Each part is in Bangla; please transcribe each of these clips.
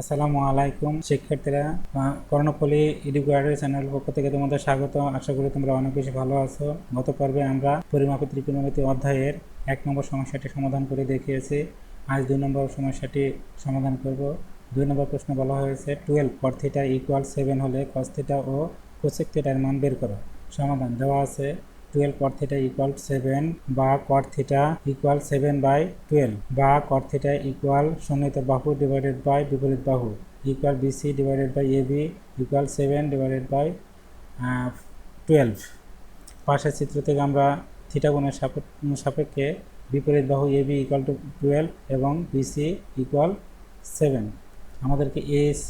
আসসালামু আলাইকুম শিক্ষার্থীরা, কর্ণফুলী এডুকেটর চ্যানেলের পক্ষ থেকে তোমাদের স্বাগত। আশা করি তোমরা অনেক বেশি ভালো আছো। গত পর্বে আমরা পরিমাপে ত্রিকোণমিতি অধ্যায়ের 1 নম্বর সমস্যাটি সমাধান করে দেখিয়েছি। আজ 2 নম্বর সমস্যাটি সমাধান করব। 2 নম্বর প্রশ্ন বলা হয়েছে 12 cot θ = 7 হলে cos θ ও cosec θ এর মান বের করো। সমাধান দেওয়া আছে 12 cot θ = 7 বা cot θ = 7/12 বা cot θ = সন্নিহিত বাহু ডিভাইডেড বাই বিপরীত বাহু = BC divided by AB = 7 divided by 12। পাশের চিত্র থেকে আমরা থিটা কোণের সাপেক্ষে বিপরীত বাহু AB = 12 এবং BC = 7। আমাদেরকে AC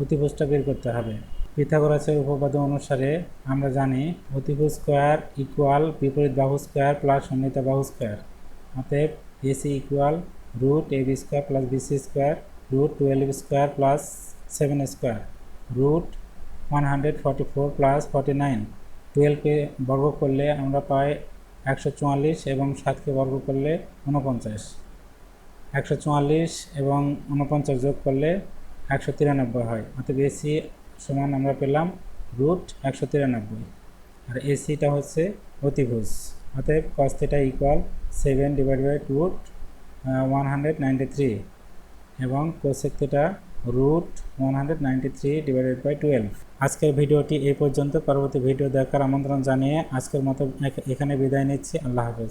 অতিভুজটা বের করতে হবে। পিথাগোরাসের উপপাদ্য অনুসারে আমরা জানি অতিভুজ স্কোয়ার ইকুয়াল বিপরীত বাহু স্কোয়ার প্লাস সন্নিহিত বাহু স্কোয়ার। অতএব AC = √AB² + BC² √12 square plus 7 square √144 plus 49। 12কে বর্গ করলে আমরা পাই 144 এবং 7কে বর্গ করলে 49। 144 এবং 49 যোগ করলে 193 হয়। অতএব এসি সমান আমরা পেলাম √193 আর এসিটা হচ্ছে অতিভুজ। অতএব cos θ = 7 ডিভাইড বাই √193 এবং cosec θ √193 ডিভাইডেড বাই 12। আজকের ভিডিওটি এই পর্যন্ত। পরবর্তী ভিডিও দেখার আমন্ত্রণ জানিয়ে আজকের মতো এখানে বিদায় নিচ্ছি। আল্লাহ হাফেজ।